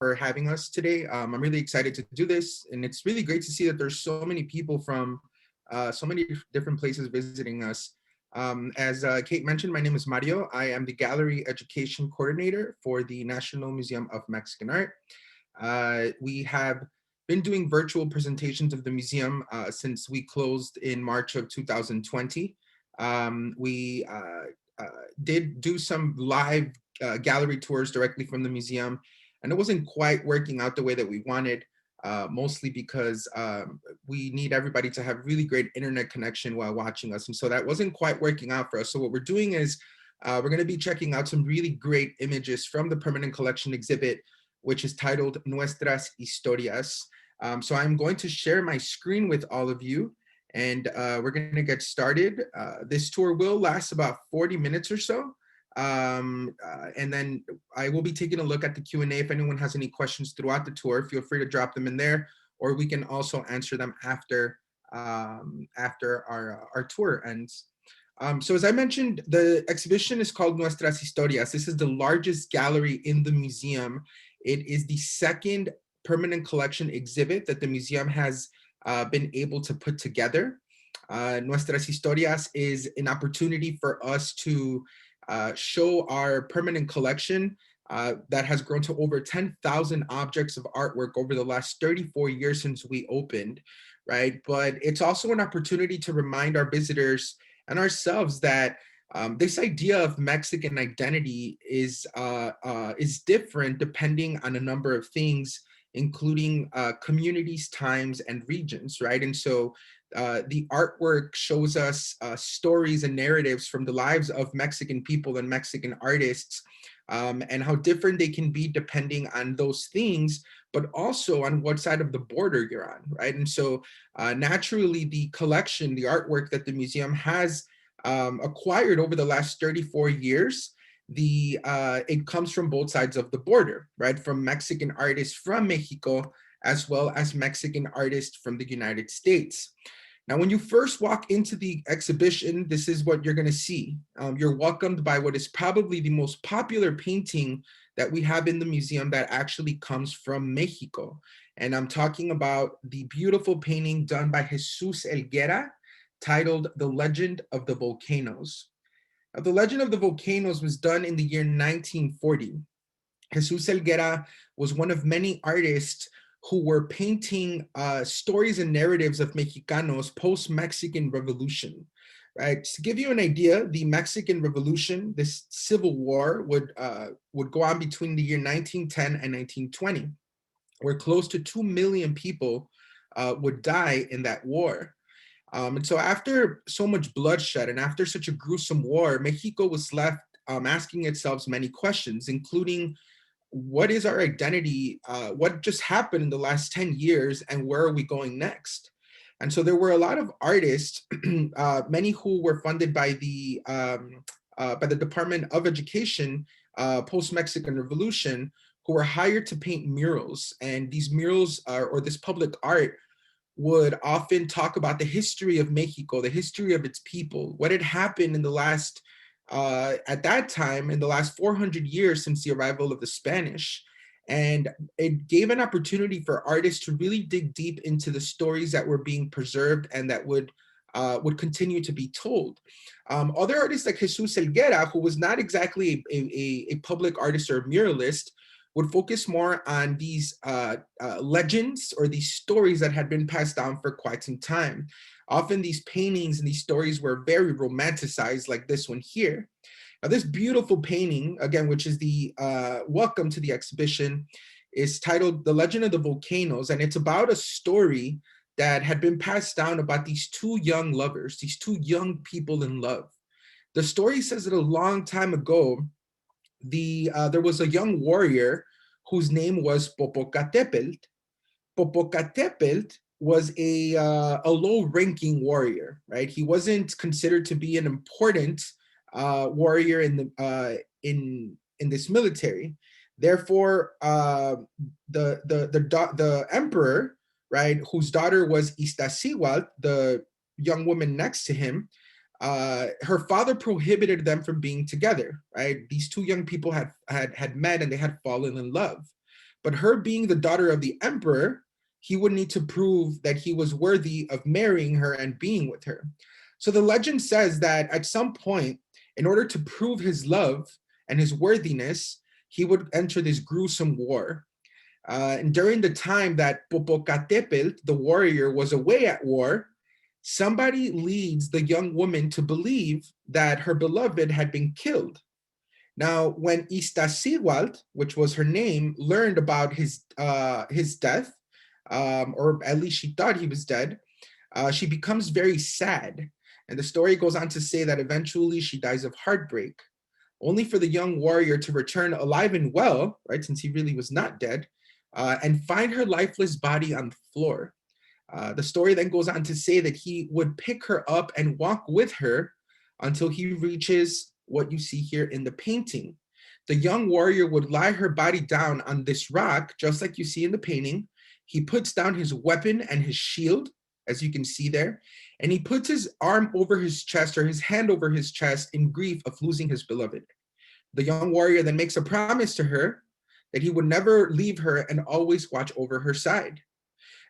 for having us today. I'm really excited to do this, and it's really great to see that there's so many people from so many different places visiting us. As Kate mentioned, my name is Mario. I am the Gallery Education Coordinator for the National Museum of Mexican Art. We have been doing virtual presentations of the museum since we closed in March of 2020. We did do some live gallery tours directly from the museum, and it wasn't quite working out the way that we wanted, mostly because we need everybody to have really great internet connection while watching us, and so that wasn't quite working out for us. So what we're doing is we're going to be checking out some really great images from the permanent collection exhibit, which is titled Nuestras Historias. So I'm going to share my screen with all of you, and we're going to get started. This tour will last about 40 minutes or so. And then I will be taking a look at the Q&A. If anyone has any questions throughout the tour, feel free to drop them in there, or we can also answer them after our tour ends. So as I mentioned, the exhibition is called Nuestras Historias. This is the largest gallery in the museum. It is the second permanent collection exhibit that the museum has been able to put together. Nuestras Historias is an opportunity for us to show our permanent collection that has grown to over 10,000 objects of artwork over the last 34 years since we opened, right? But it's also an opportunity to remind our visitors and ourselves that this idea of Mexican identity is different depending on a number of things, including communities, times, and regions, right? And so the artwork shows us stories and narratives from the lives of Mexican people and Mexican artists, and how different they can be depending on those things, but also on what side of the border you're on, right? And so naturally, the collection, the artwork that the museum has acquired over the last 34 years, it comes from both sides of the border, right? From Mexican artists from Mexico, as well as Mexican artists from the United States. Now, when you first walk into the exhibition, this is what you're going to see. You're welcomed by what is probably the most popular painting that we have in the museum that actually comes from Mexico. And I'm talking about the beautiful painting done by Jesus Helguera, titled The Legend of the Volcanoes. Now, The Legend of the Volcanoes was done in the year 1940. Jesus Helguera was one of many artists who were painting stories and narratives of Mexicanos post-Mexican Revolution, right? To give you an idea, the Mexican Revolution, this civil war, would go on between the year 1910 and 1920, where close to 2 million people would die in that war. And so after so much bloodshed and after such a gruesome war, Mexico was left asking itself many questions, including, what is our identity? What just happened in the last 10 years, and where are we going next? And so there were a lot of artists, many who were funded by the Department of Education post-Mexican Revolution, who were hired to paint murals. And these murals or this public art would often talk about the history of Mexico, the history of its people, what had happened in the last at that time, in the last 400 years since the arrival of the Spanish. And it gave an opportunity for artists to really dig deep into the stories that were being preserved and that would continue to be told. Other artists like Jesus Helguera, who was not exactly a public artist or a muralist, would focus more on these legends or these stories that had been passed down for quite some time. Often these paintings and these stories were very romanticized, like this one here. Now, this beautiful painting, again, which is the welcome to the exhibition, is titled The Legend of the Volcanoes, and it's about a story that had been passed down about these two young lovers, these two young people in love. The story says that a long time ago, there was a young warrior whose name was Popocatépetl. Popocatépetl was a low-ranking warrior, right? He wasn't considered to be an important warrior in this military. Therefore, the emperor, right, whose daughter was Iztaccíhuatl, the young woman next to him, her father prohibited them from being together, right? These two young people had met and they had fallen in love. But her being the daughter of the emperor, he would need to prove that he was worthy of marrying her and being with her. So the legend says that at some point, in order to prove his love and his worthiness, he would enter this gruesome war. And during the time that Popocatépetl, the warrior, was away at war, somebody leads the young woman to believe that her beloved had been killed. Now, when Iztaccíhuatl, which was her name, learned about his death, or at least she thought he was dead, she becomes very sad. And the story goes on to say that eventually she dies of heartbreak, only for the young warrior to return alive and well, right, since he really was not dead, and find her lifeless body on the floor. The story then goes on to say that he would pick her up and walk with her until he reaches what you see here in the painting. The young warrior would lie her body down on this rock, just like you see in the painting. He puts down his weapon and his shield, as you can see there, and he puts his arm over his chest or his hand over his chest in grief of losing his beloved. The young warrior then makes a promise to her that he would never leave her and always watch over her side.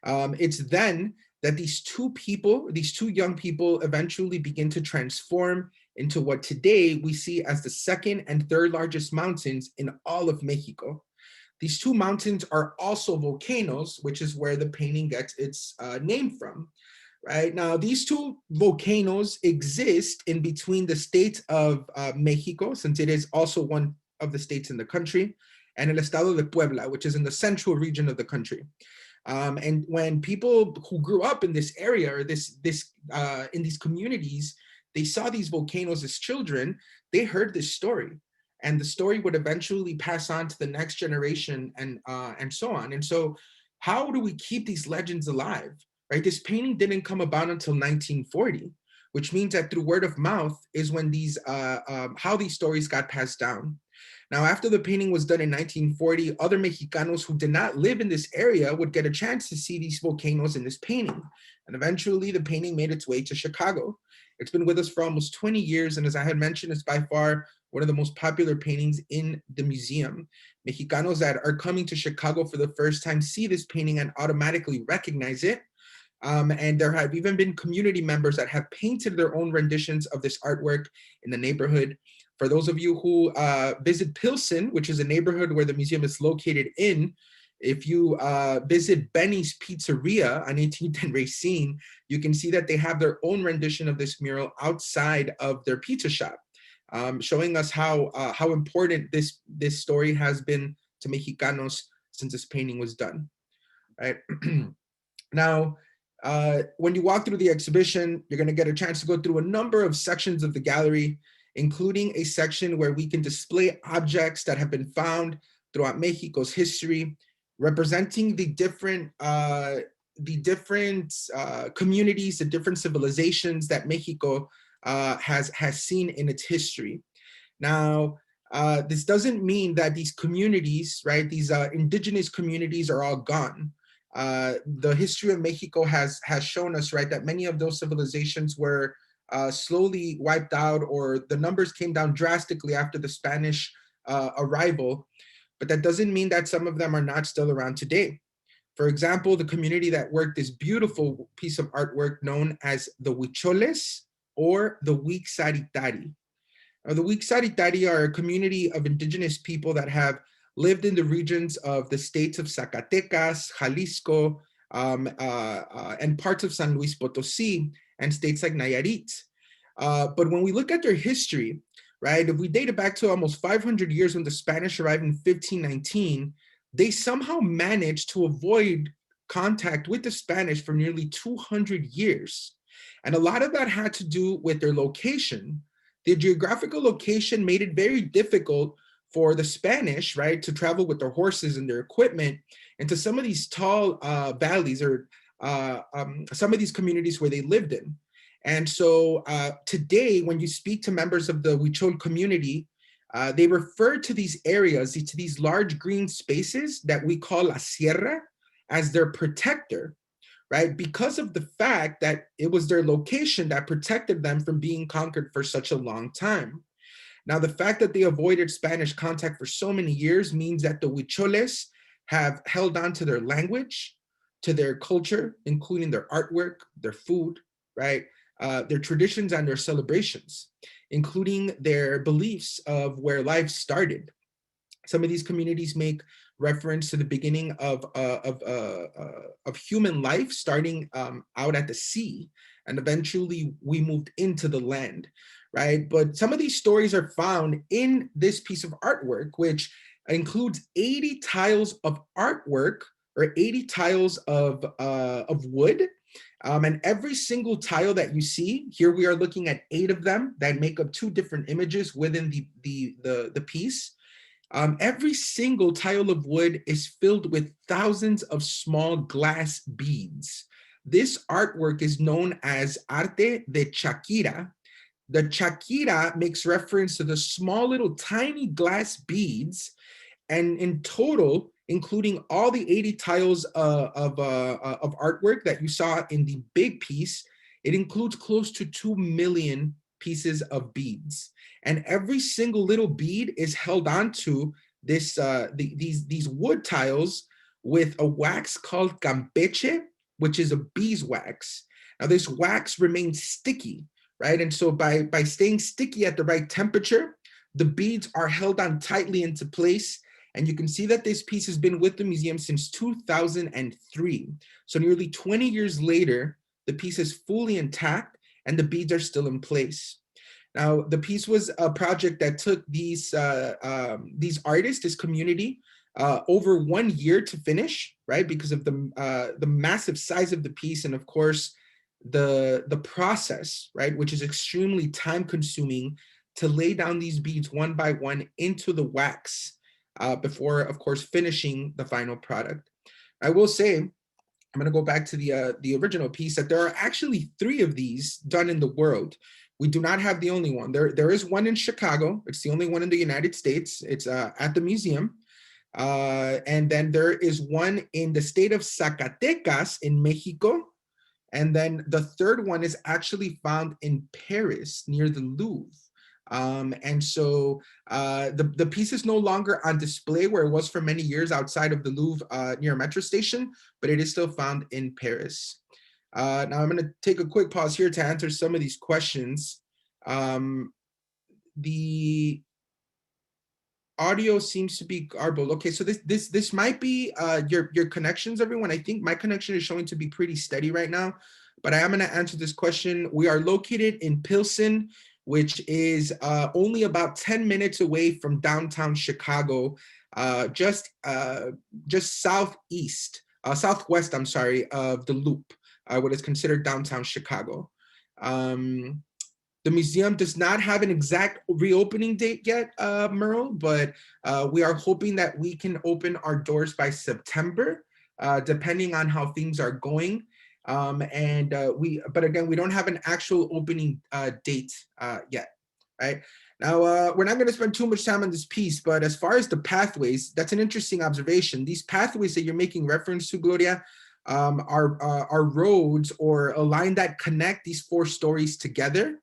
It's then that these two young people eventually begin to transform into what today we see as the second and third largest mountains in all of Mexico. These two mountains are also volcanoes, which is where the painting gets its name from. Right now, these two volcanoes exist in between the state of Mexico, since it is also one of the states in the country, and el estado de Puebla, which is in the central region of the country. And when people who grew up in this area or in these communities, they saw these volcanoes as children, they heard this story. And the story would eventually pass on to the next generation and so on. And so how do we keep these legends alive? Right? This painting didn't come about until 1940, which means that through word of mouth is when how these stories got passed down. Now, after the painting was done in 1940, other Mexicanos who did not live in this area would get a chance to see these volcanoes in this painting. And eventually the painting made its way to Chicago. It's been with us for almost 20 years. And as I had mentioned, it's by far one of the most popular paintings in the museum. Mexicanos that are coming to Chicago for the first time see this painting and automatically recognize it. And there have even been community members that have painted their own renditions of this artwork in the neighborhood. For those of you who visit Pilsen, which is a neighborhood where the museum is located in, if you visit Benny's Pizzeria on 18th and Racine, you can see that they have their own rendition of this mural outside of their pizza shop, showing us how important this story has been to Mexicanos since this painting was done. Right? Now, when you walk through the exhibition, you're going to get a chance to go through a number of sections of the gallery, including a section where we can display objects that have been found throughout Mexico's history, representing the different communities, the different civilizations that Mexico has seen in its history. Now, this doesn't mean that these communities, right, these indigenous communities are all gone. The history of Mexico has shown us, right, that many of those civilizations were slowly wiped out, or the numbers came down drastically after the Spanish arrival. But that doesn't mean that some of them are not still around today. For example, the community that worked this beautiful piece of artwork known as the Huicholes or the Huixaritari. Now, the Huixaritari are a community of indigenous people that have lived in the regions of the states of Zacatecas, Jalisco, and parts of San Luis Potosí, and states like Nayarit. But when we look at their history, right, if we date it back to almost 500 years when the Spanish arrived in 1519, they somehow managed to avoid contact with the Spanish for nearly 200 years. And a lot of that had to do with their location. The geographical location made it very difficult for the Spanish, right, to travel with their horses and their equipment into some of these tall valleys or some of these communities where they lived in. And so today, when you speak to members of the Huichol community, they refer to these areas, to these large green spaces that we call La Sierra, as their protector, right? Because of the fact that it was their location that protected them from being conquered for such a long time. Now, the fact that they avoided Spanish contact for so many years means that the Huicholes have held on to their language, to their culture, including their artwork, their food, right? Their traditions and their celebrations, including their beliefs of where life started. Some of these communities make reference to the beginning of human life, starting out at the sea, and eventually we moved into the land, right? But some of these stories are found in this piece of artwork, which includes 80 tiles of artwork, or 80 tiles of wood. And every single tile that you see here, we are looking at 8 of them that make up 2 different images within the piece. Every single tile of wood is filled with thousands of small glass beads. This artwork is known as Arte De Chakira. The Chakira makes reference to the small little tiny glass beads, and in total, including all the 80 tiles of artwork that you saw in the big piece, it includes close to 2 million pieces of beads. And every single little bead is held onto these wood tiles with a wax called campeche, which is a beeswax. Now this wax remains sticky, right? And so by staying sticky at the right temperature, the beads are held on tightly into place. And you can see that this piece has been with the museum since 2003. So nearly 20 years later, the piece is fully intact and the beads are still in place. Now, the piece was a project that took these artists, this community, over 1 year to finish, right? Because of the massive size of the piece, and of course, the process, right, which is extremely time consuming to lay down these beads one by one into the wax before, of course, finishing the final product. I will say, I'm going to go back to the original piece, that there are actually 3 of these done in the world. We do not have the only one. There is one in Chicago. It's the only one in the United States. It's at the museum. And then there is one in the state of Zacatecas in Mexico. And then the third one is actually found in Paris near the Louvre. And so the piece is no longer on display where it was for many years outside of the Louvre near a metro station, but it is still found in Paris. Now I'm going to take a quick pause here to answer some of these questions. The audio seems to be garbled. Okay, so this might be your connections, everyone. I think my connection is showing to be pretty steady right now, but I am going to answer this question. We are located in Pilsen, which is only about 10 minutes away from downtown Chicago, just southwest, I'm sorry, of the Loop, what is considered downtown Chicago. The museum does not have an exact reopening date yet, Merle, but we are hoping that we can open our doors by September, depending on how things are going. But again, we don't have an actual opening date yet, right? Now, we're not going to spend too much time on this piece, but as far as the pathways, that's an interesting observation. These pathways that you're making reference to, Gloria, are roads or a line that connect these 4 stories together.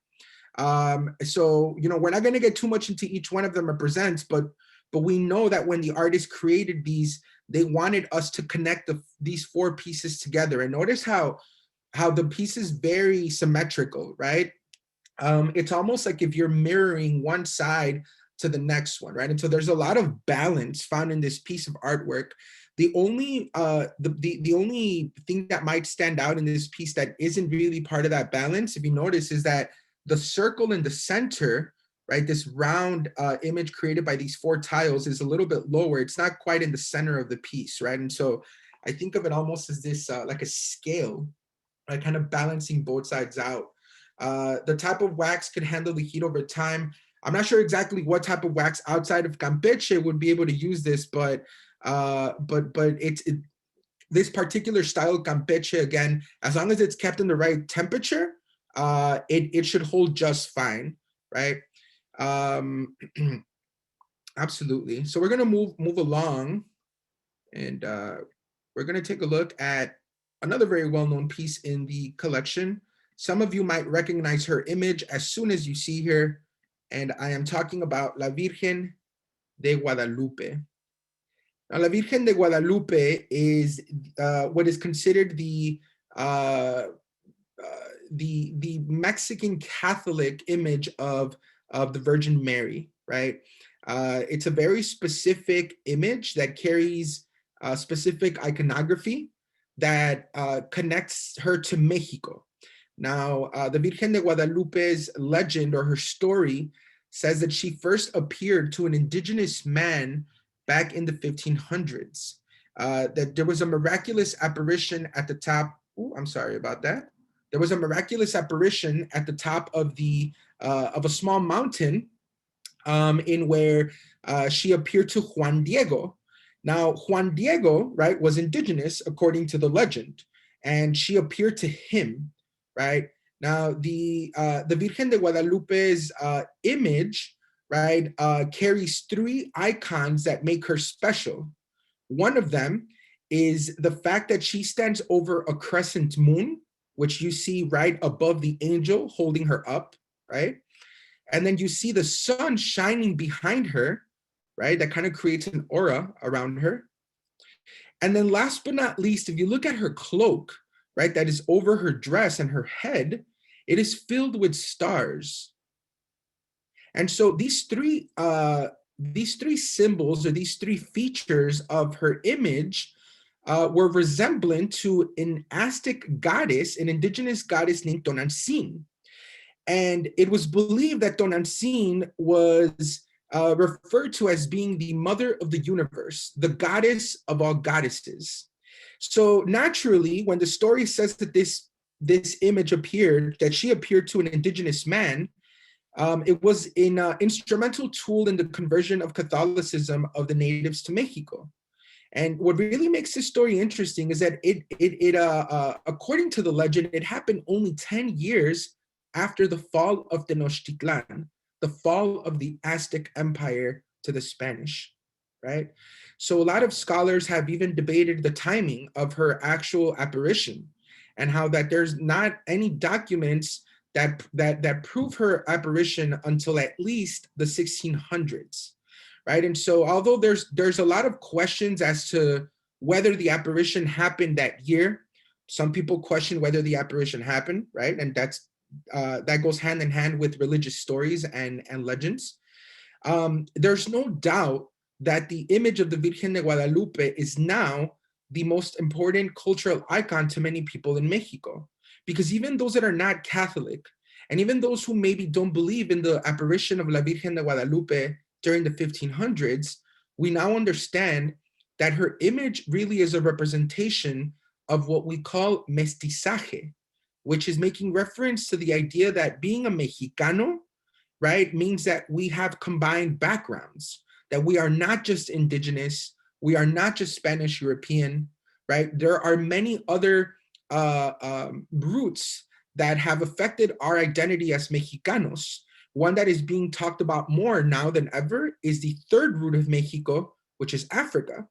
So, we're not going to get too much into each one of them represents, but we know that when the artist created these, they wanted us to connect these 4 pieces together. And notice how the piece is very symmetrical, right? It's almost like if you're mirroring one side to the next one, right? And so there's a lot of balance found in this piece of artwork. The only the only thing that might stand out in this piece that isn't really part of that balance, if you notice, is that the circle in the center, right, this round image created by these 4 tiles is a little bit lower. It's not quite in the center of the piece, right? And so I think of it almost as this like a scale, right, kind of balancing both sides out. The type of wax could handle the heat over time. I'm not sure exactly what type of wax outside of Campeche would be able to use this, but this particular style of Campeche, again, as long as it's kept in the right temperature, it should hold just fine, right? Absolutely. So we're gonna move along, and we're gonna take a look at another very well-known piece in the collection. Some of you might recognize her image as soon as you see her, and I am talking about La Virgen de Guadalupe. Now, La Virgen de Guadalupe is what is considered uh, the Mexican Catholic image of the Virgin Mary, right? It's a very specific image that carries specific iconography that connects her to Mexico. Now, the Virgen de Guadalupe's legend or her story says that she first appeared to an indigenous man back in the 1500s. That there was a miraculous apparition at the top. Oh, I'm sorry about that. There was a miraculous apparition at the top of a small mountain in where she appeared to Juan Diego. Now, Juan Diego, right, was indigenous according to the legend, and she appeared to him, right? Now, the Virgen de Guadalupe's image, right, carries three icons that make her special. One of them is the fact that she stands over a crescent moon, which you see right above the angel holding her up, right? And then you see the sun shining behind her, right? That kind of creates an aura around her. And then last but not least, if you look at her cloak, right, that is over her dress and her head, it is filled with stars. And so these three symbols or these three features of her image were resemblant to an Aztec goddess, an indigenous goddess named Tonantzin. And it was believed that Tonantzin was referred to as being the mother of the universe, the goddess of all goddesses. So naturally, when the story says that this image appeared, that she appeared to an indigenous man, it was an instrumental tool in the conversion of Catholicism of the natives to Mexico. And what really makes this story interesting is that according to the legend, it happened only 10 years after the fall of Tenochtitlan, the fall of the Aztec Empire to the Spanish, right? So a lot of scholars have even debated the timing of her actual apparition and how that there's not any documents that prove her apparition until at least the 1600s. Right. And so although there's a lot of questions as to whether the apparition happened that year, some people question whether the apparition happened, right? And that goes hand in hand with religious stories and legends. There's no doubt that the image of the Virgen de Guadalupe is now the most important cultural icon to many people in Mexico, because even those that are not Catholic, and even those who maybe don't believe in the apparition of La Virgen de Guadalupe during the 1500s, we now understand that her image really is a representation of what we call mestizaje, which is making reference to the idea that being a Mexicano, right, means that we have combined backgrounds, that we are not just indigenous, we are not just Spanish European, right? There are many other roots that have affected our identity as Mexicanos. One that is being talked about more now than ever is the third root of Mexico, which is Africa.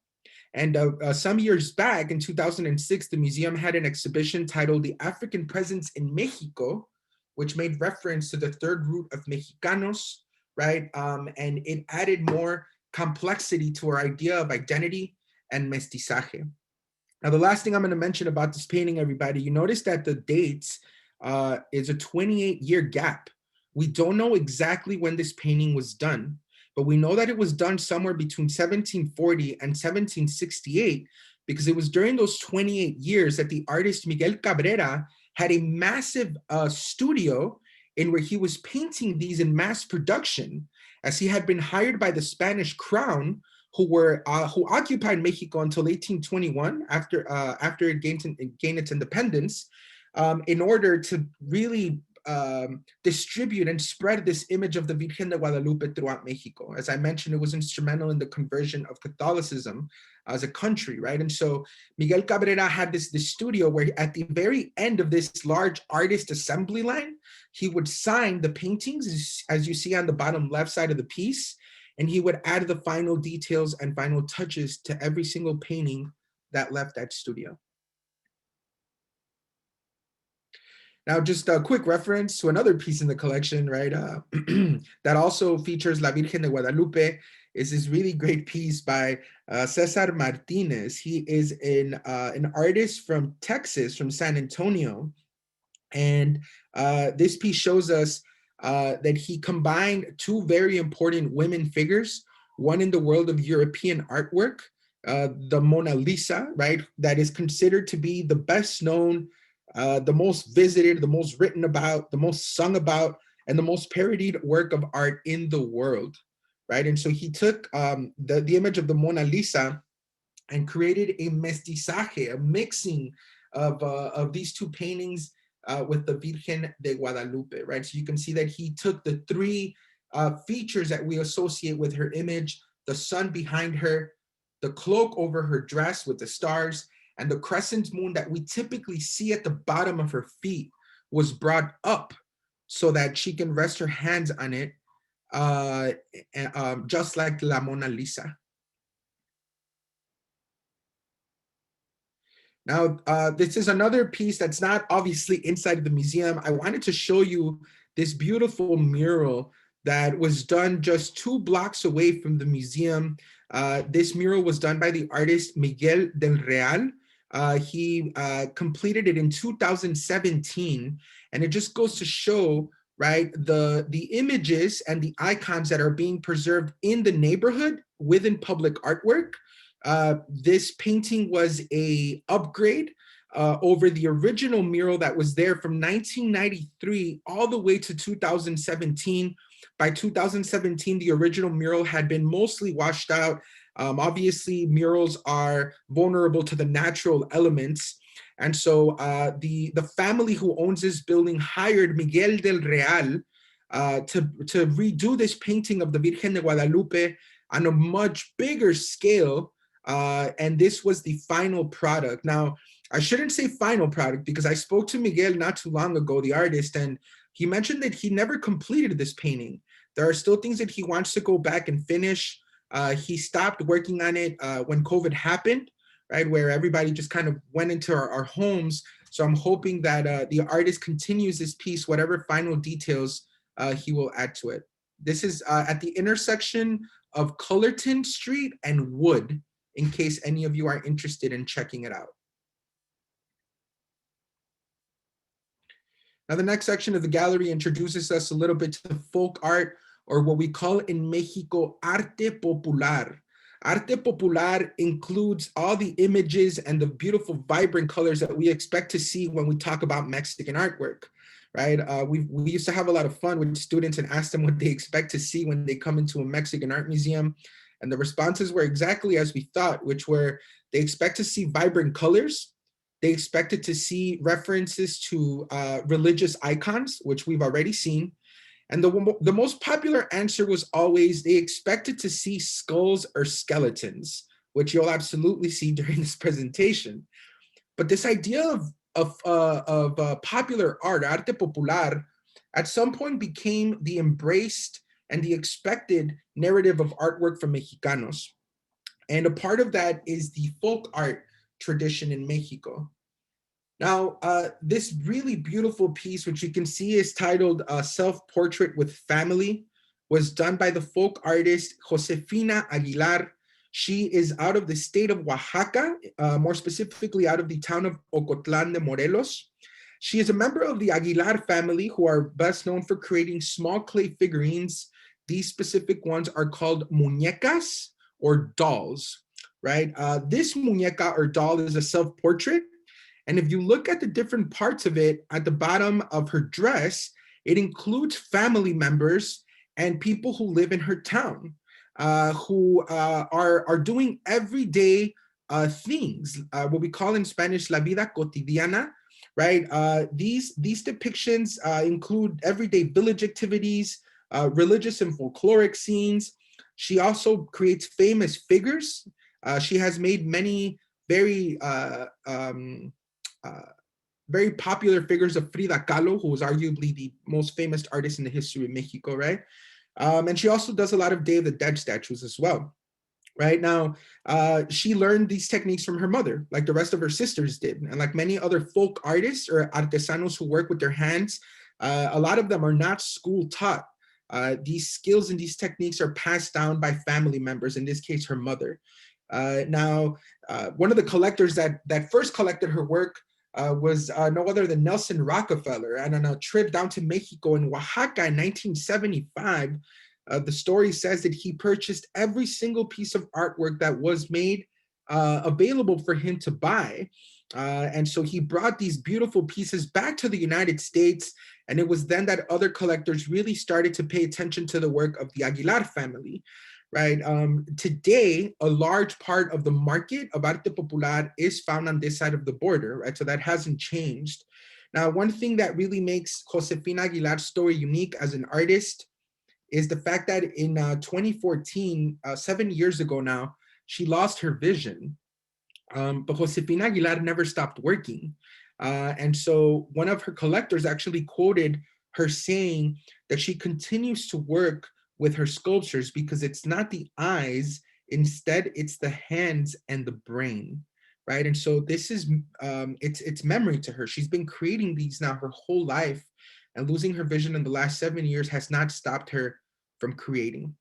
And some years back, in 2006, the museum had an exhibition titled The African Presence in Mexico, which made reference to the third root of Mexicanos, right? And it added more complexity to our idea of identity and mestizaje. Now, the last thing I'm going to mention about this painting, everybody, you notice that the dates is a 28-year gap. We don't know exactly when this painting was done, but we know that it was done somewhere between 1740 and 1768, because it was during those 28 years that the artist Miguel Cabrera had a massive studio in where he was painting these in mass production, as he had been hired by the Spanish crown, who occupied Mexico until 1821, after it gained its independence, in order to really distribute and spread this image of the Virgen de Guadalupe throughout Mexico. As I mentioned, it was instrumental in the conversion of Catholicism as a country, right? And so Miguel Cabrera had this studio where at the very end of this large artist assembly line, he would sign the paintings, as you see on the bottom left side of the piece, and he would add the final details and final touches to every single painting that left that studio. Now, just a quick reference to another piece in the collection, right? That also features La Virgen de Guadalupe is this really great piece by Cesar Martinez. He is an artist from Texas, from San Antonio. And this piece shows us that he combined two very important women figures, one in the world of European artwork, the Mona Lisa, right? That is considered to be the best known, the most visited, the most written about, the most sung about, and the most parodied work of art in the world, right? And so he took the image of the Mona Lisa and created a mestizaje, a mixing of these two paintings with the Virgen de Guadalupe, right? So you can see that he took the three features that we associate with her image, the sun behind her, the cloak over her dress with the stars, and the crescent moon that we typically see at the bottom of her feet was brought up so that she can rest her hands on it, just like La Mona Lisa. Now, this is another piece that's not obviously inside of the museum. I wanted to show you this beautiful mural that was done just 2 blocks away from the museum. This mural was done by the artist Miguel del Real. He completed it in 2017, and it just goes to show, right, the images and the icons that are being preserved in the neighborhood within public artwork. This painting was a upgrade over the original mural that was there from 1993 all the way to 2017. By 2017, the original mural had been mostly washed out. Obviously, murals are vulnerable to the natural elements. And so the family who owns this building hired Miguel del Real to redo this painting of the Virgen de Guadalupe on a much bigger scale. And this was the final product. Now, I shouldn't say final product because I spoke to Miguel not too long ago, the artist, and he mentioned that he never completed this painting. There are still things that he wants to go back and finish. He stopped working on it when COVID happened, right, where everybody just kind of went into our homes. So I'm hoping that the artist continues this piece, whatever final details he will add to it. This is at the intersection of Cullerton Street and Wood, in case any of you are interested in checking it out. Now, the next section of the gallery introduces us a little bit to folk art, or what we call in Mexico, Arte Popular. Arte Popular includes all the images and the beautiful, vibrant colors that we expect to see when we talk about Mexican artwork, right? We used to have a lot of fun with students and ask them what they expect to see when they come into a Mexican art museum. And the responses were exactly as we thought, which were they expect to see vibrant colors. They expected to see references to religious icons, which we've already seen. And the most popular answer was always they expected to see skulls or skeletons, which you'll absolutely see during this presentation. But this idea of popular art, arte popular, at some point became the embraced and the expected narrative of artwork from Mexicanos. And a part of that is the folk art tradition in Mexico. Now, this really beautiful piece, which you can see is titled Self-Portrait with Family, was done by the folk artist Josefina Aguilar. She is out of the state of Oaxaca, more specifically out of the town of Ocotlan de Morelos. She is a member of the Aguilar family, who are best known for creating small clay figurines. These specific ones are called muñecas, or dolls, right? This muñeca or doll is a self-portrait. And if you look at the different parts of it, at the bottom of her dress, it includes family members and people who live in her town, who are doing everyday things, what we call in Spanish, la vida cotidiana, right? These depictions include everyday village activities, religious and folkloric scenes. She also creates famous figures. She has made many very popular figures of Frida Kahlo, who was arguably the most famous artist in the history of Mexico, right? And she also does a lot of Day of the Dead statues as well, right? Now, she learned these techniques from her mother, like the rest of her sisters did. And like many other folk artists or artesanos who work with their hands, a lot of them are not school taught. These skills and these techniques are passed down by family members, in this case, her mother. Now, one of the collectors that first collected her work was no other than Nelson Rockefeller. And on a trip down to Mexico in Oaxaca in 1975, the story says that he purchased every single piece of artwork that was made available for him to buy. And so he brought these beautiful pieces back to the United States. And it was then that other collectors really started to pay attention to the work of the Aguilar family, right? Today, a large part of the market of arte popular is found on this side of the border, right? So that hasn't changed. Now, one thing that really makes Josefina Aguilar's story unique as an artist is the fact that in 2014, 7 years ago now, she lost her vision. But Josefina Aguilar never stopped working. And so one of her collectors actually quoted her saying that she continues to work with her sculptures because it's not the eyes, instead it's the hands and the brain, right? And so this is, it's memory to her. She's been creating these now her whole life, and losing her vision in the last 7 years has not stopped her from creating.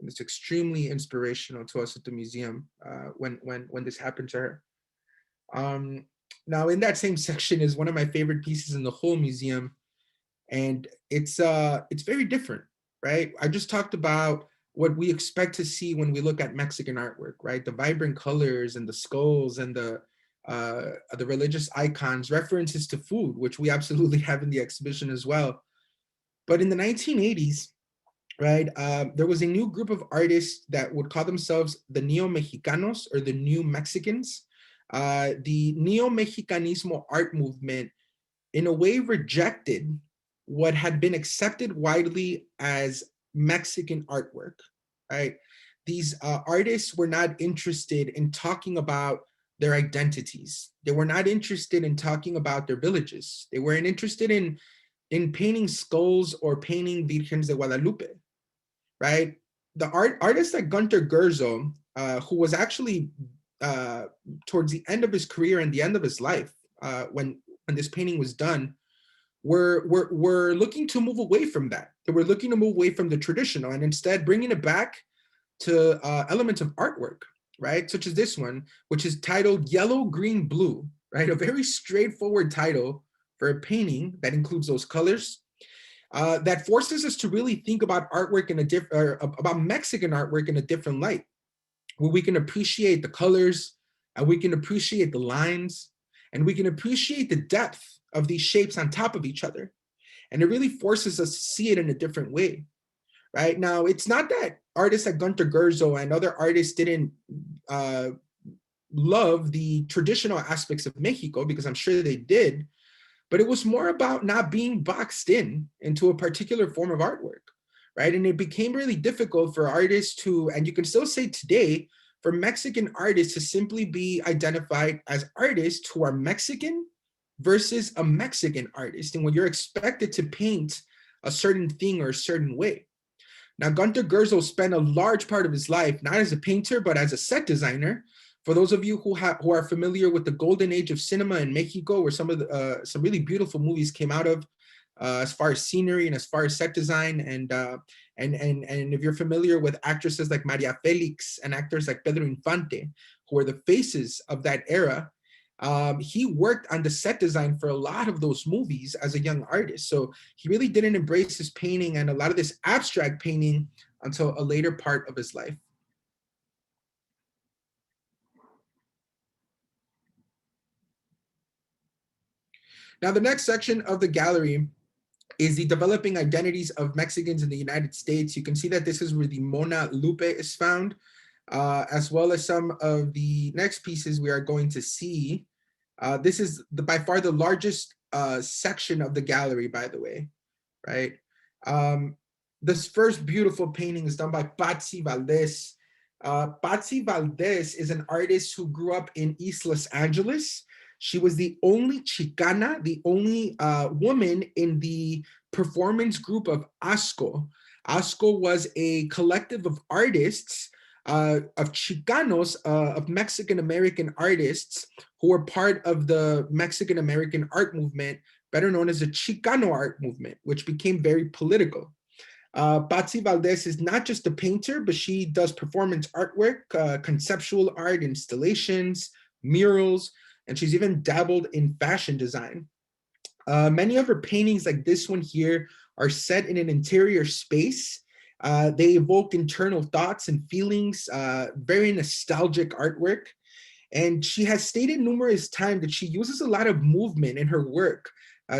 And it's extremely inspirational to us at the museum when this happened to her. Now, in that same section is one of my favorite pieces in the whole museum, and it's very different, right? I just talked about what we expect to see when we look at Mexican artwork, right? The vibrant colors and the skulls and the religious icons, references to food, which we absolutely have in the exhibition as well. But in the 1980s, right, there was a new group of artists that would call themselves the Neo-Mexicanos, or the New Mexicans. The Neo-Mexicanismo art movement, in a way, rejected what had been accepted widely as Mexican artwork, right? These artists were not interested in talking about their identities. They were not interested in talking about their villages. They weren't interested in painting skulls or painting Virgens de Guadalupe, right? The artist like Gunter Gurzo, who was actually towards the end of his career and the end of his life, when this painting was done, were looking to move away from that. They were looking to move away from the traditional and instead bringing it back to elements of artwork, right? Such as this one, which is titled Yellow, Green, Blue, right? A very straightforward title for a painting that includes those colors. That forces us to really think about artwork in a different, about Mexican artwork in a different light, where we can appreciate the colors, and we can appreciate the lines, and we can appreciate the depth of these shapes on top of each other. And it really forces us to see it in a different way, right? Now, it's not that artists like Gunter Gurzo and other artists didn't love the traditional aspects of Mexico, because I'm sure they did, but it was more about not being boxed into a particular form of artwork, right? And it became really difficult for artists to, and you can still say today, for Mexican artists to simply be identified as artists who are Mexican versus a Mexican artist, and when you're expected to paint a certain thing or a certain way. Now, Gunter Gurzo spent a large part of his life, not as a painter, but as a set designer. For those of you who are familiar with the golden age of cinema in Mexico, where some really beautiful movies came out of, as far as scenery and as far as set design, and if you're familiar with actresses like Maria Felix and actors like Pedro Infante, who are the faces of that era, he worked on the set design for a lot of those movies as a young artist. So he really didn't embrace his painting and a lot of this abstract painting until a later part of his life. Now, the next section of the gallery is the developing identities of Mexicans in the United States. You can see that this is where the Mona Lupe is found, as well as some of the next pieces we are going to see. This is by far the largest section of the gallery, by the way, right? This first beautiful painting is done by Patsy Valdez. Patsy Valdez is an artist who grew up in East Los Angeles. She was the only Chicana, the only woman in the performance group of ASCO. ASCO was a collective of artists of Chicanos, of Mexican-American artists who were part of the Mexican-American art movement, better known as the Chicano art movement, which became very political. Patsy Valdez is not just a painter, but she does performance artwork, conceptual art, installations, murals, and she's even dabbled in fashion design. Many of her paintings, like this one here, are set in an interior space. They evoke internal thoughts and feelings, very nostalgic artwork. And she has stated numerous times that she uses a lot of movement in her work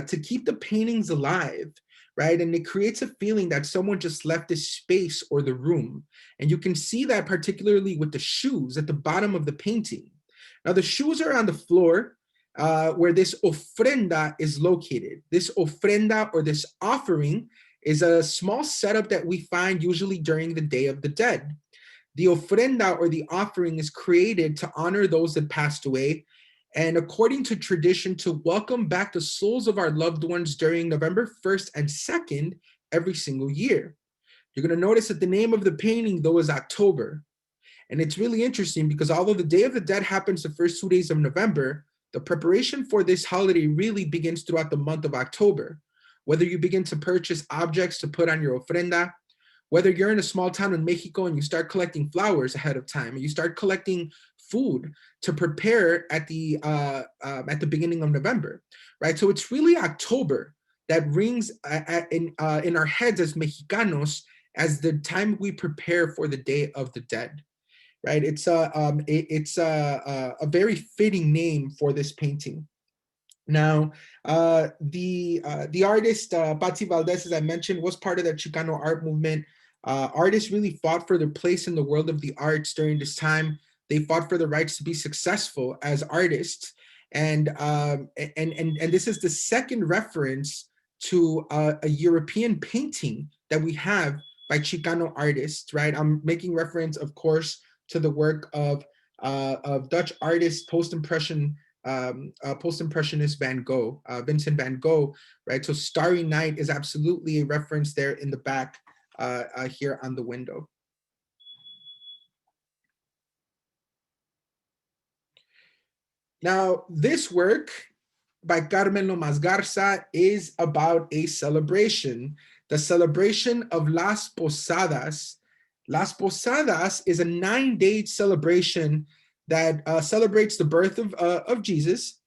to keep the paintings alive, right? And it creates a feeling that someone just left this space or the room. And you can see that particularly with the shoes at the bottom of the painting. Now the shoes are on the floor where this ofrenda is located. This ofrenda, or this offering, is a small setup that we find usually during the Day of the Dead. The ofrenda, or the offering, is created to honor those that passed away, and according to tradition, to welcome back the souls of our loved ones during November 1st and 2nd every single year. You're going to notice that the name of the painting, though, is October. And it's really interesting because although the Day of the Dead happens the first 2 days of November, the preparation for this holiday really begins throughout the month of October. Whether you begin to purchase objects to put on your ofrenda, whether you're in a small town in Mexico and you start collecting flowers ahead of time, or you start collecting food to prepare at the beginning of November, right? So it's really October that rings in our heads as Mexicanos as the time we prepare for the Day of the Dead, right? It's a very fitting name for this painting. Now, the artist, Patsy Valdez, as I mentioned, was part of the Chicano art movement. Artists really fought for their place in the world of the arts during this time. They fought for the rights to be successful as artists. And this is the second reference to a European painting that we have by Chicano artists, right? I'm making reference, of course, to the work of Dutch artist, post-impressionist Van Gogh, Vincent van Gogh, right? So Starry Night is absolutely a reference there in the back here on the window. Now, this work by Carmen Lomas Garza is about a celebration, the celebration of Las Posadas. Las Posadas is a 9-day celebration that celebrates the birth of Jesus.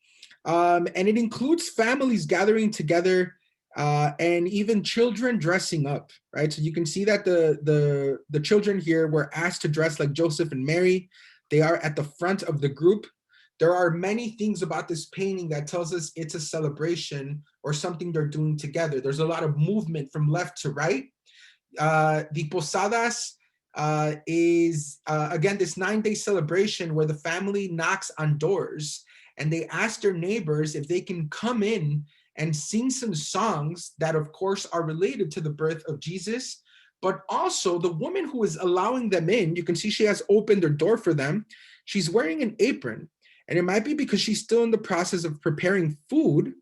And it includes families gathering together and even children dressing up, right? So you can see that the children here were asked to dress like Joseph and Mary. They are at the front of the group. There are many things about this painting that tells us it's a celebration or something they're doing together. There's a lot of movement from left to right. The Posadas is, again, this 9-day celebration where the family knocks on doors and they ask their neighbors if they can come in and sing some songs that, of course, are related to the birth of Jesus. But also the woman who is allowing them in, you can see she has opened their door for them. She's wearing an apron. And it might be because she's still in the process of preparing food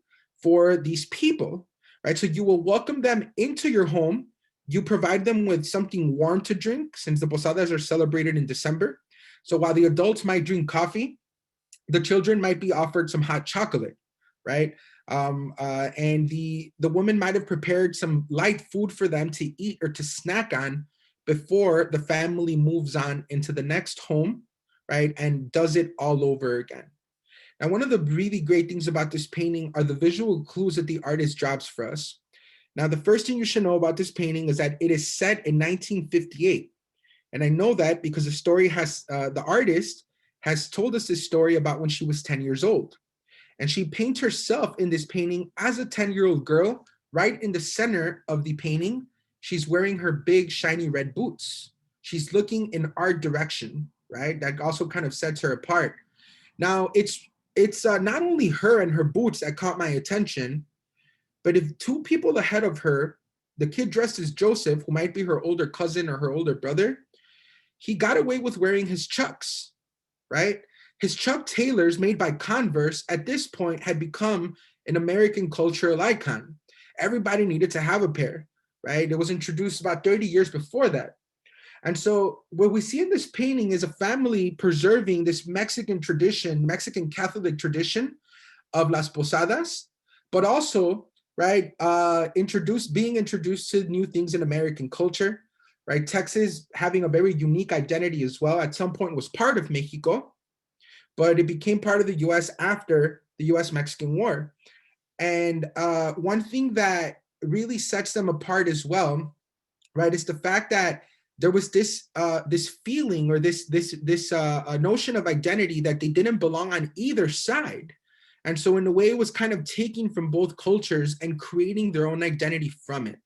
for these people, right? So you will welcome them into your home. You provide them with something warm to drink, since the Posadas are celebrated in December. So while the adults might drink coffee, the children might be offered some hot chocolate, right? And the woman might have prepared some light food for them to eat or to snack on before the family moves on into the next home, right? And does it all over again. Now, one of the really great things about this painting are the visual clues that the artist drops for us. Now, the first thing you should know about this painting is that it is set in 1958. And I know that because the artist has told us this story about when she was 10 years old. And she paints herself in this painting as a 10-year-old girl. Right in the center of the painting, she's wearing her big shiny red boots. She's looking in our direction, right? That also kind of sets her apart. Now, it's not only her and her boots that caught my attention, but if two people ahead of her, the kid dressed as Joseph, who might be her older cousin or her older brother, he got away with wearing his Chucks, right? His Chuck Taylors made by Converse at this point had become an American cultural icon. Everybody needed to have a pair, right? It was introduced about 30 years before that. And so what we see in this painting is a family preserving this Mexican tradition, Mexican Catholic tradition of Las Posadas, but also, right, being introduced to new things in American culture, right? Texas having a very unique identity as well. At some point was part of Mexico, but it became part of the US after the US-Mexican War. And one thing that really sets them apart as well, right, is the fact that there was this feeling or this notion of identity that they didn't belong on either side. And so in a way, it was kind of taking from both cultures and creating their own identity from it.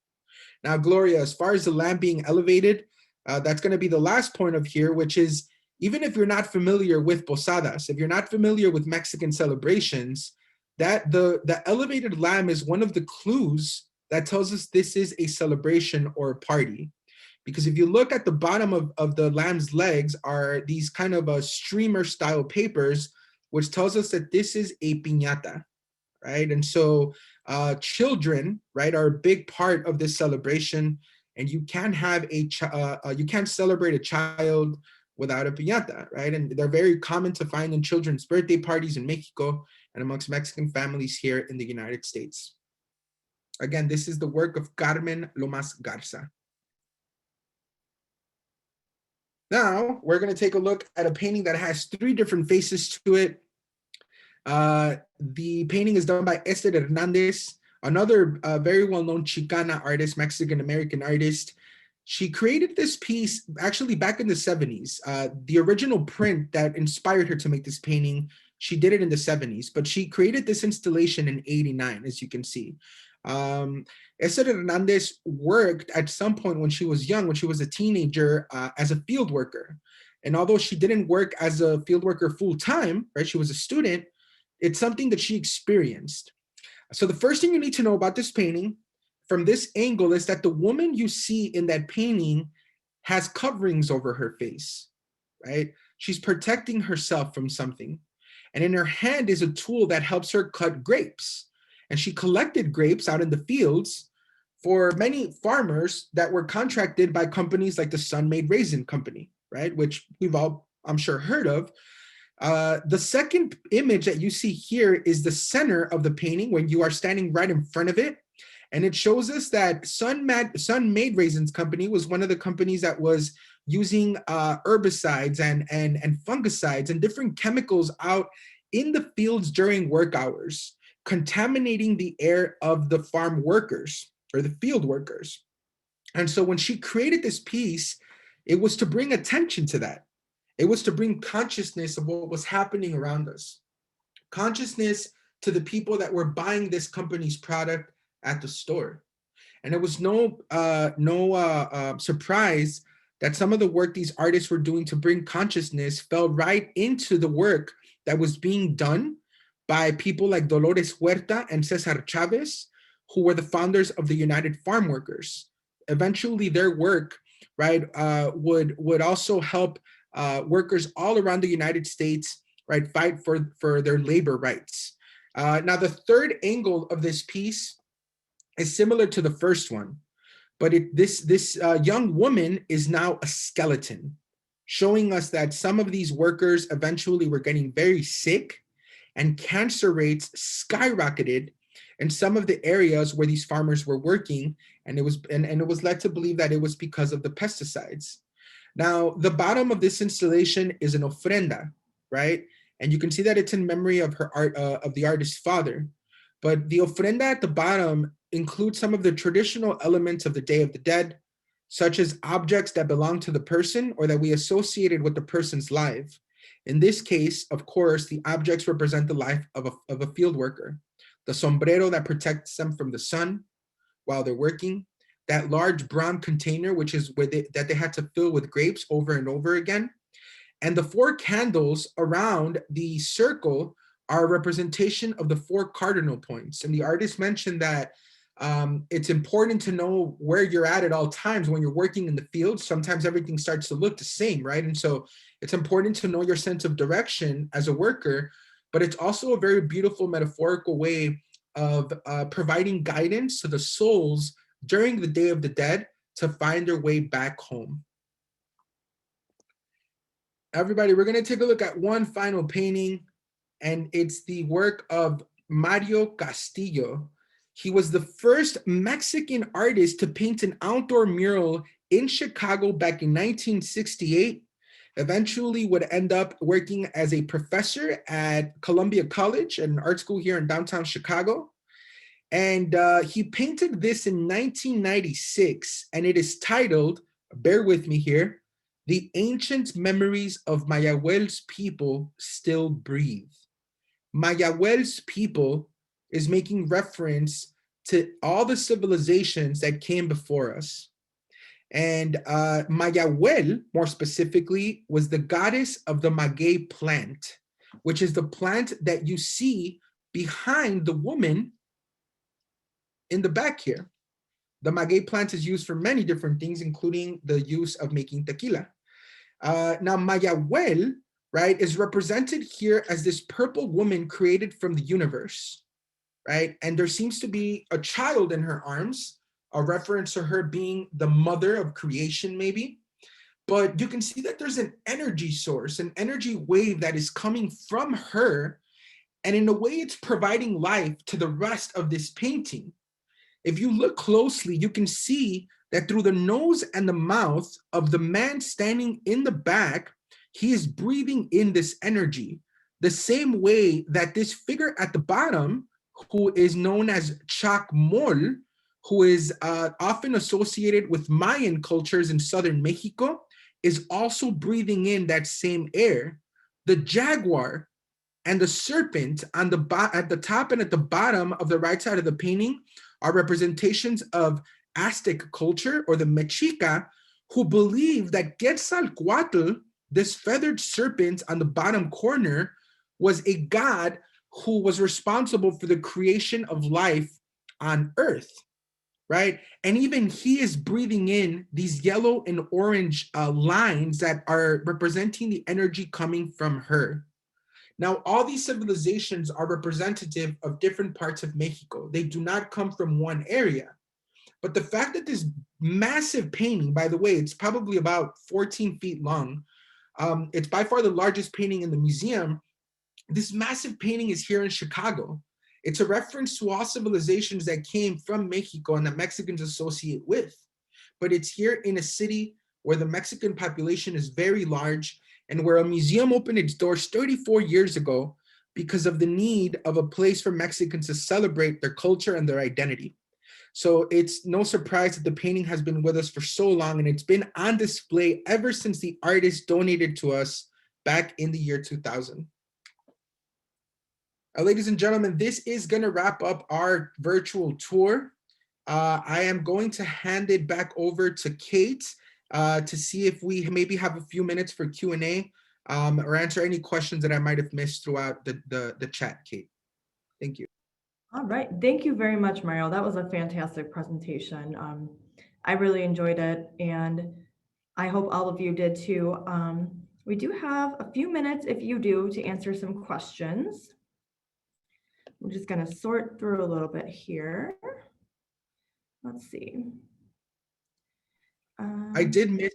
Now, Gloria, as far as the lamp being elevated, that's going to be the last point of here, which is, even if you're not familiar with Posadas, if you're not familiar with Mexican celebrations, that the elevated lamp is one of the clues that tells us this is a celebration or a party. Because if you look at the bottom of the lamb's legs are these kind of streamer style papers, which tells us that this is a piñata, right? And so children, right, are a big part of this celebration, and you can't have you can't celebrate a child without a piñata, right? And they're very common to find in children's birthday parties in Mexico and amongst Mexican families here in the United States. Again, this is the work of Carmen Lomas Garza. Now, we're going to take a look at a painting that has 3 different faces to it. The painting is done by Esther Hernandez, another very well-known Chicana artist, Mexican-American artist. She created this piece actually back in the 70s. The original print that inspired her to make this painting, she did it in the 70s, but she created this installation in 89, as you can see. Esther Hernandez worked at some point when she was young, when she was a teenager, as a field worker. And although she didn't work as a field worker full-time, right, she was a student, it's something that she experienced. So the first thing you need to know about this painting from this angle is that the woman you see in that painting has coverings over her face, right? She's protecting herself from something. And in her hand is a tool that helps her cut grapes. And she collected grapes out in the fields for many farmers that were contracted by companies like the Sun-Made Raisin Company, right? Which we've all, I'm sure, heard of. The second image that you see here is the center of the painting when you are standing right in front of it. And it shows us that Sun-Made Raisins Company was one of the companies that was using herbicides and fungicides and different chemicals out in the fields during work hours, contaminating the air of the farm workers or the field workers. And so when she created this piece, it was to bring attention to that. It was to bring consciousness of what was happening around us, consciousness to the people that were buying this company's product at the store. And it was no surprise that some of the work these artists were doing to bring consciousness fell right into the work that was being done by people like Dolores Huerta and Cesar Chavez, who were the founders of the United Farm Workers. Eventually, their work, right, would also help workers all around the United States, right, fight for their labor rights. Now, the third angle of this piece is similar to the first one, but this young woman is now a skeleton, showing us that some of these workers eventually were getting very sick, and cancer rates skyrocketed in some of the areas where these farmers were working, and it was led to believe that it was because of the pesticides. Now, the bottom of this installation is an ofrenda, right? And you can see that it's in memory of her art, of the artist's father. But the ofrenda at the bottom includes some of the traditional elements of the Day of the Dead, such as objects that belong to the person or that we associated with the person's life. In this case, of course, the objects represent the life of a field worker. The sombrero that protects them from the sun while they're working, that large brown container, which is where that they had to fill with grapes over and over again. And the 4 candles around the circle are a representation of the 4 cardinal points. And the artist mentioned that it's important to know where you're at all times when you're working in the field. Sometimes everything starts to look the same, right? And so it's important to know your sense of direction as a worker, but it's also a very beautiful metaphorical way of providing guidance to the souls during the Day of the Dead to find their way back home. Everybody, we're going to take a look at one final painting, and it's the work of Mario Castillo. He was the first Mexican artist to paint an outdoor mural in Chicago back in 1968. Eventually would end up working as a professor at Columbia College, an art school here in downtown Chicago. And he painted this in 1996, and it is titled, bear with me here, "The Ancient Memories of Mayahuel's People Still Breathe." Mayahuel's people is making reference to all the civilizations that came before us. And Mayahuel, more specifically, was the goddess of the maguey plant, which is the plant that you see behind the woman in the back here. The maguey plant is used for many different things, including the use of making tequila. Now, Mayahuel, right, is represented here as this purple woman created from the universe, right? And there seems to be a child in her arms, a reference to her being the mother of creation, maybe. But you can see that there's an energy source, an energy wave that is coming from her. And in a way, it's providing life to the rest of this painting. If you look closely, you can see that through the nose and the mouth of the man standing in the back, he is breathing in this energy, the same way that this figure at the bottom, who is known as Chacmol, who is often associated with Mayan cultures in southern Mexico, is also breathing in that same air. The jaguar and the serpent on at the top and at the bottom of the right side of the painting are representations of Aztec culture, or the Mexica, who believe that Quetzalcoatl, this feathered serpent on the bottom corner, was a god who was responsible for the creation of life on Earth, right? And even he is breathing in these yellow and orange lines that are representing the energy coming from her. Now, all these civilizations are representative of different parts of Mexico. They do not come from one area. But the fact that this massive painting, by the way, it's probably about 14 feet long. It's by far the largest painting in the museum. This massive painting is here in Chicago. It's a reference to all civilizations that came from Mexico and that Mexicans associate with. But it's here in a city where the Mexican population is very large, and where a museum opened its doors 34 years ago because of the need of a place for Mexicans to celebrate their culture and their identity. So it's no surprise that the painting has been with us for so long, and it's been on display ever since the artist donated to us back in the year 2000. Ladies and gentlemen, this is going to wrap up our virtual tour. I am going to hand it back over to Kate to see if we maybe have a few minutes for Q&A or answer any questions that I might have missed throughout the chat, Kate. Thank you. All right. Thank you very much, Mario. That was a fantastic presentation. I really enjoyed it, and I hope all of you did too. We do have a few minutes, if you do, to answer some questions. I'm just going to sort through a little bit here. Let's see. I did miss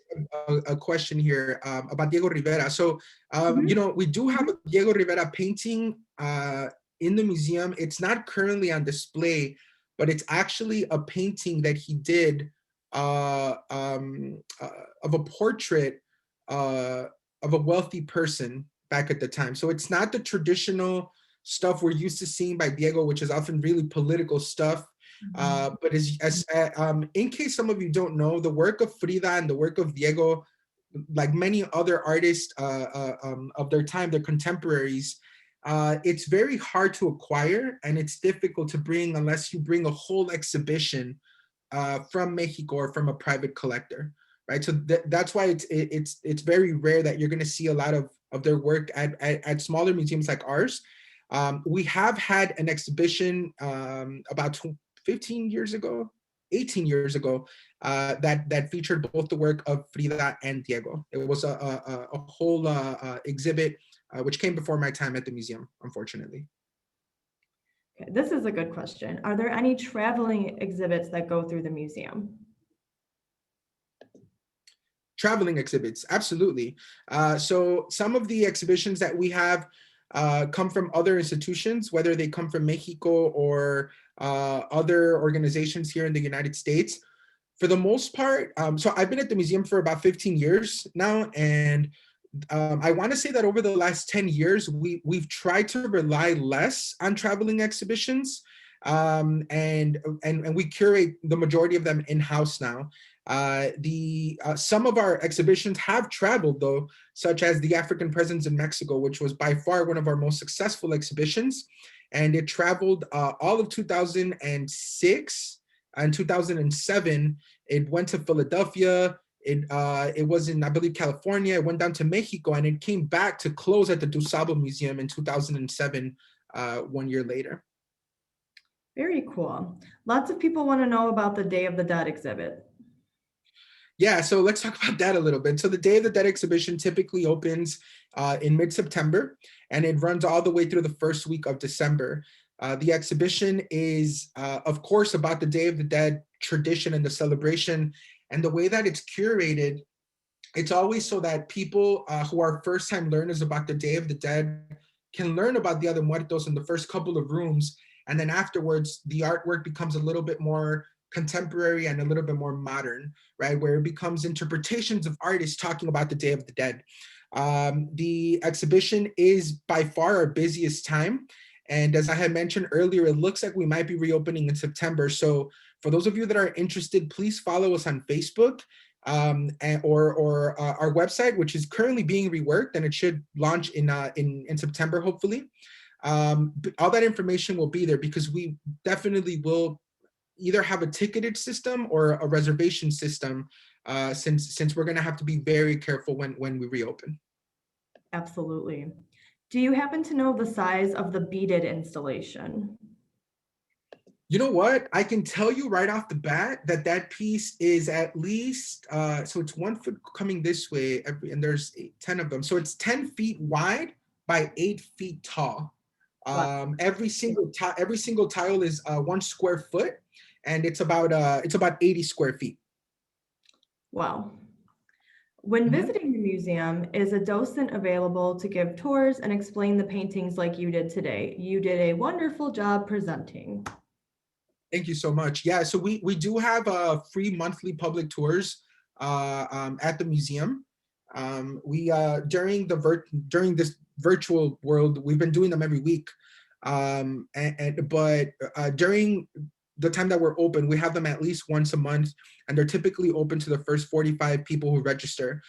a question here about Diego Rivera. So, you know, we do have a Diego Rivera painting in the museum. It's not currently on display, but it's actually a painting that he did of a portrait of a wealthy person back at the time. So it's not the traditional stuff we're used to seeing by Diego, which is often really political stuff. But in case some of you don't know, the work of Frida and the work of Diego, like many other artists of their time, their contemporaries, it's very hard to acquire, and it's difficult to bring unless you bring a whole exhibition from Mexico or from a private collector, right? So that's why it's very rare that you're going to see a lot of their work at smaller museums like ours. We have had an exhibition about 18 years ago, that featured both the work of Frida and Diego. It was a whole exhibit which came before my time at the museum, unfortunately. Okay, this is a good question. Are there any traveling exhibits that go through the museum? Traveling exhibits, absolutely. So some of the exhibitions that we have come from other institutions, whether they come from Mexico or other organizations here in the United States. For the most part, so I've been at the museum for about 15 years now, and I want to say that over the last 10 years, we've tried to rely less on traveling exhibitions, and we curate the majority of them in-house now. Some of our exhibitions have traveled though, such as the African Presence in Mexico, which was by far one of our most successful exhibitions, and it traveled all of 2006 and 2007. It went to Philadelphia. It was in, I believe, California. It went down to Mexico, and it came back to close at the Dusabo Museum in 2007, 1 year later. Very cool. Lots of people want to know about the Day of the Dead exhibit. Yeah, so let's talk about that a little bit. So the Day of the Dead exhibition typically opens in mid-September, and it runs all the way through the first week of December. The exhibition is, of course, about the Day of the Dead tradition and the celebration. And the way that it's curated, it's always so that people who are first-time learners about the Day of the Dead can learn about Dia de Muertos in the first couple of rooms. And then afterwards, the artwork becomes a little bit more contemporary and a little bit more modern, right? Where it becomes interpretations of artists talking about the Day of the Dead. The exhibition is by far our busiest time. And as I had mentioned earlier, it looks like we might be reopening in September. So for those of you that are interested, please follow us on Facebook or our website, which is currently being reworked, and it should launch in September, hopefully. All that information will be there because we definitely will either have a ticketed system or a reservation system, since we're going to have to be very careful when we reopen. Absolutely. Do you happen to know the size of the Beaded installation? You know what? I can tell you right off the bat that that piece is at least, so it's 1 foot coming this way, and there's 10 of them. So it's 10 feet wide by 8 feet tall. Wow. Every single tile is 1 square foot, and it's about 80 square feet. Wow. When Mhm. visiting the museum, is a docent available to give tours and explain the paintings like you did today? You did a wonderful job presenting. Thank you so much. Yeah, so we do have free monthly public tours at the museum. We during this virtual world, we've been doing them every week. But during the time that we're open, we have them at least once a month, and they're typically open to the first 45 people who register.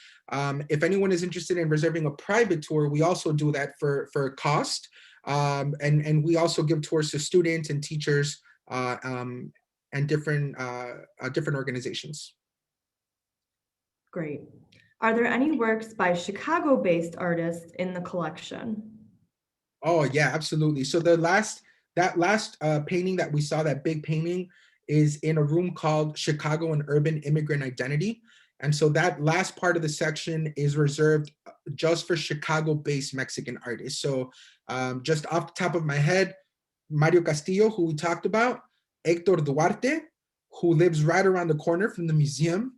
If anyone is interested in reserving a private tour, we also do that for cost. And we also give tours to students and teachers and different organizations. Great. Are there any works by Chicago-based artists in the collection? Oh yeah, absolutely. So that last painting that we saw, that big painting, is in a room called Chicago and Urban Immigrant Identity. And so that last part of the section is reserved just for Chicago-based Mexican artists. So just off the top of my head, Mario Castillo, who we talked about, Hector Duarte, who lives right around the corner from the museum,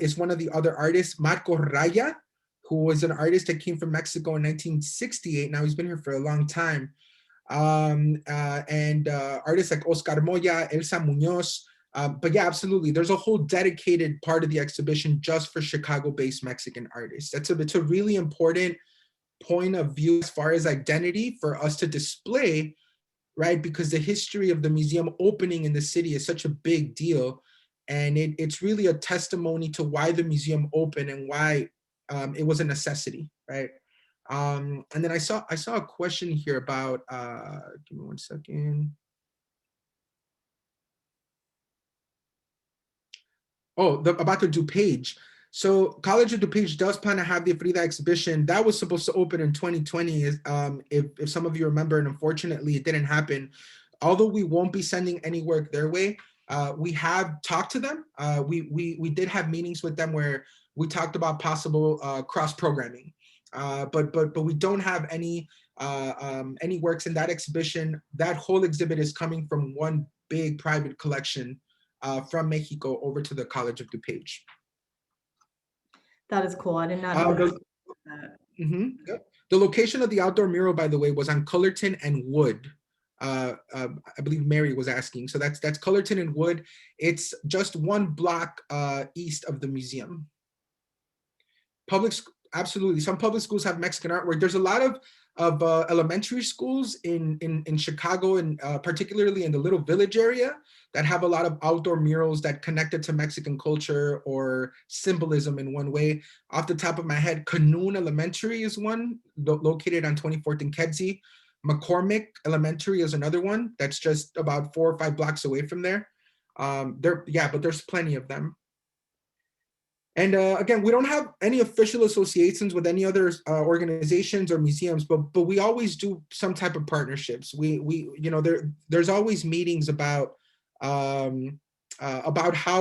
is one of the other artists. Marco Raya, who was an artist that came from Mexico in 1968. Now he's been here for a long time. And artists like Oscar Moya, Elsa Munoz. But yeah, absolutely. There's a whole dedicated part of the exhibition just for Chicago-based Mexican artists. It's a really important point of view as far as identity for us to display, right? Because the history of the museum opening in the city is such a big deal. And it's really a testimony to why the museum opened and why it was a necessity, right? And then I saw a question here about, give me 1 second. Oh, about the DuPage. So College of DuPage does plan to have the Frida exhibition. That was supposed to open in 2020, if some of you remember, and unfortunately it didn't happen. Although we won't be sending any work their way, we have talked to them. We did have meetings with them where we talked about possible cross programming, but we don't have any works in that exhibition. That whole exhibit is coming from one big private collection from Mexico over to the College of DuPage. That is cool. I did not Uh, know the, that. yep. The location of the outdoor mural, by the way, was on Cullerton and Wood. I believe Mary was asking. So that's Cullerton and Wood. It's just one block east of the museum. Absolutely. Some public schools have Mexican artwork. There's a lot of elementary schools in Chicago, and particularly in the Little Village area, that have a lot of outdoor murals that connected to Mexican culture or symbolism in one way. Off the top of my head, Canoon Elementary is one located on 24th and Kedzie. McCormick Elementary is another one that's just about 4 or 5 blocks away from there. But there's plenty of them. And again, we don't have any official associations with any other organizations or museums, but we always do some type of partnerships. There's always meetings about how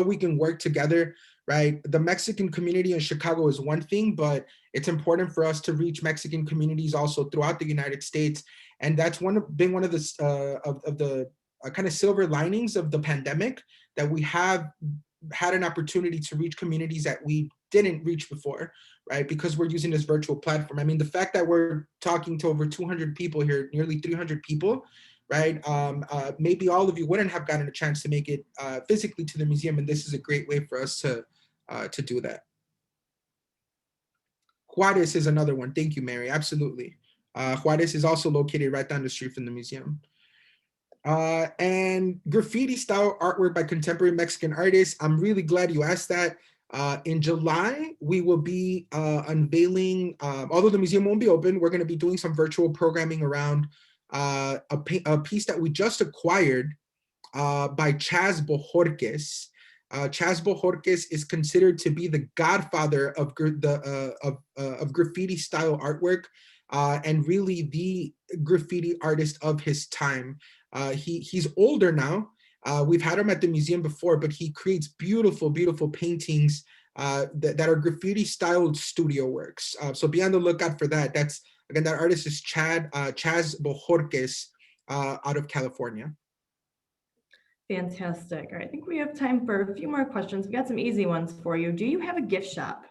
we can work together, right? The Mexican community in Chicago is one thing, but it's important for us to reach Mexican communities also throughout the United States, and that's been one of the kind of silver linings of the pandemic, that we have had an opportunity to reach communities that we didn't reach before, right? Because we're using this virtual platform. I mean, the fact that we're talking to over 200 people here, nearly 300 people, right? Maybe all of you wouldn't have gotten a chance to make it physically to the museum, and this is a great way for us to do that. Juarez is another one. Thank you, Mary. Absolutely. Juarez is also located right down the street from the museum. And graffiti style artwork by contemporary Mexican artists. I'm really glad you asked that. In July, we will be unveiling, although the museum won't be open, we're going to be doing some virtual programming around a piece that we just acquired by Chas Bojorquez. Chas Bojorquez is considered to be the godfather of graffiti style artwork, and really the graffiti artist of his time. He's older now. We've had him at the museum before, but he creates beautiful, beautiful paintings that are graffiti styled studio works. So be on the lookout for that. Again, that artist is Chas Bojorquez out of California. Fantastic. All right, I think we have time for a few more questions. We got some easy ones for you. Do you have a gift shop?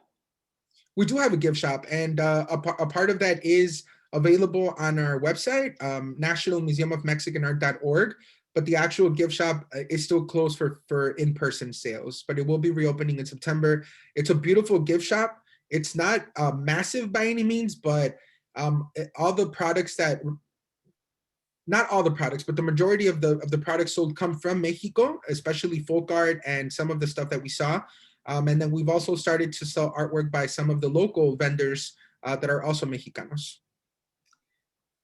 We do have a gift shop, and a part of that is available on our website, nationalmuseumofmexicanart.org. But the actual gift shop is still closed for in-person sales, but it will be reopening in September. It's a beautiful gift shop. It's not massive by any means, but all the products not all the products, but the majority of the products sold come from Mexico, especially folk art and some of the stuff that we saw. And then we've also started to sell artwork by some of the local vendors that are also Mexicanos.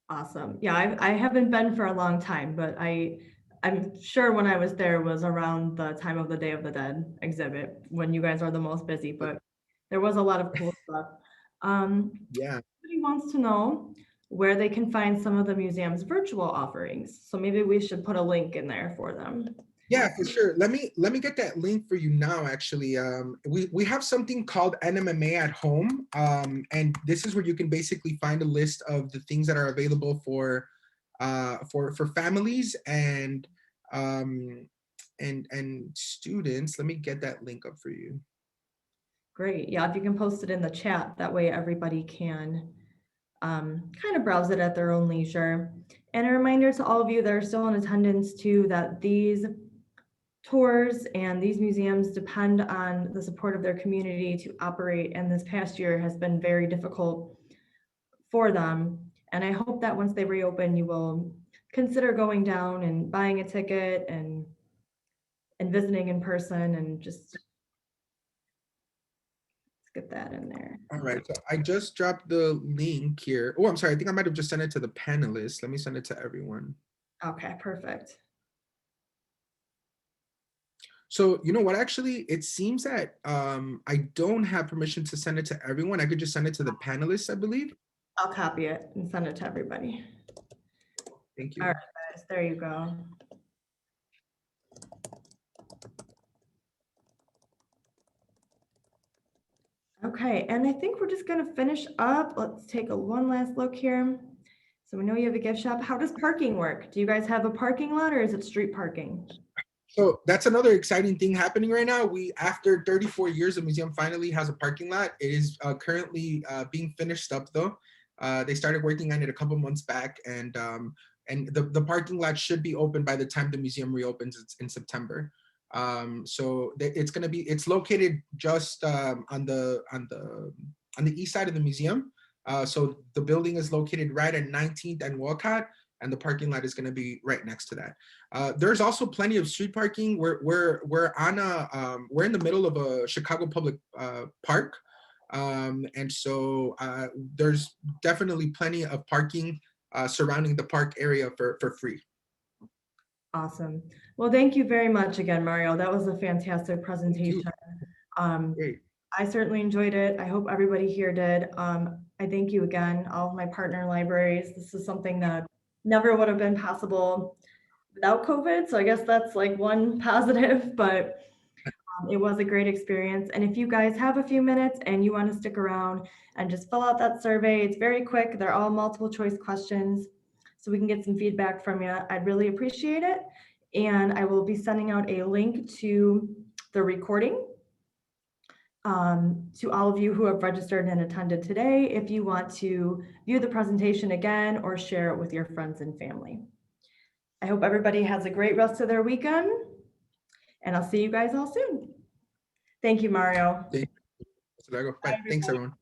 Awesome. Yeah, I haven't been for a long time, but I'm sure when I was there was around the time of the Day of the Dead exhibit when you guys are the most busy, but there was a lot of cool stuff. Yeah. Somebody wants to know where they can find some of the museum's virtual offerings. So maybe we should put a link in there for them. Yeah, for sure. Let me get that link for you now. Actually, we have something called NMMA at Home, and this is where you can basically find a list of the things that are available for families and students. Let me get that link up for you. Great. Yeah, if you can post it in the chat, that way everybody can kind of browse it at their own leisure. And a reminder to all of you that are still in attendance too, that these tours and these museums depend on the support of their community to operate. And this past year has been very difficult for them. And I hope that once they reopen, you will consider going down and buying a ticket and visiting in person, and just get that in there. All right, so I just dropped the link here. Oh, I'm sorry. I think I might have just sent it to the panelists. Let me send it to everyone. Okay, perfect. So you know what? Actually, it seems that I don't have permission to send it to everyone. I could just send it to the panelists, I believe. I'll copy it and send it to everybody. Thank you. All right, guys, there you go. Okay, and I think we're just gonna finish up. Let's take one last look here. So we know you have a gift shop. How does parking work? Do you guys have a parking lot or is it street parking? So that's another exciting thing happening right now. After 34 years, the museum finally has a parking lot. It is currently being finished up though. They started working on it a couple months back, and the parking lot should be open by the time the museum reopens. It's in September. It's located just on the east side of the museum. So the building is located right at 19th and Walcott, and the parking lot is going to be right next to that. There's also plenty of street parking. We're in the middle of a Chicago public park, and so there's definitely plenty of parking surrounding the park area for free. Awesome. Well, thank you very much again, Mario. That was a fantastic presentation. Great. I certainly enjoyed it. I hope everybody here did. I thank you again, all of my partner libraries. This is something that never would have been possible without COVID. So I guess that's like one positive, but it was a great experience. And if you guys have a few minutes and you want to stick around and just fill out that survey, it's very quick. They're all multiple choice questions, so we can get some feedback from you. I'd really appreciate it. And I will be sending out a link to the recording to all of you who have registered and attended today, if you want to view the presentation again or share it with your friends and family. I hope everybody has a great rest of their weekend, and I'll see you guys all soon. Thank you, Mario. Bye. Thanks, everyone.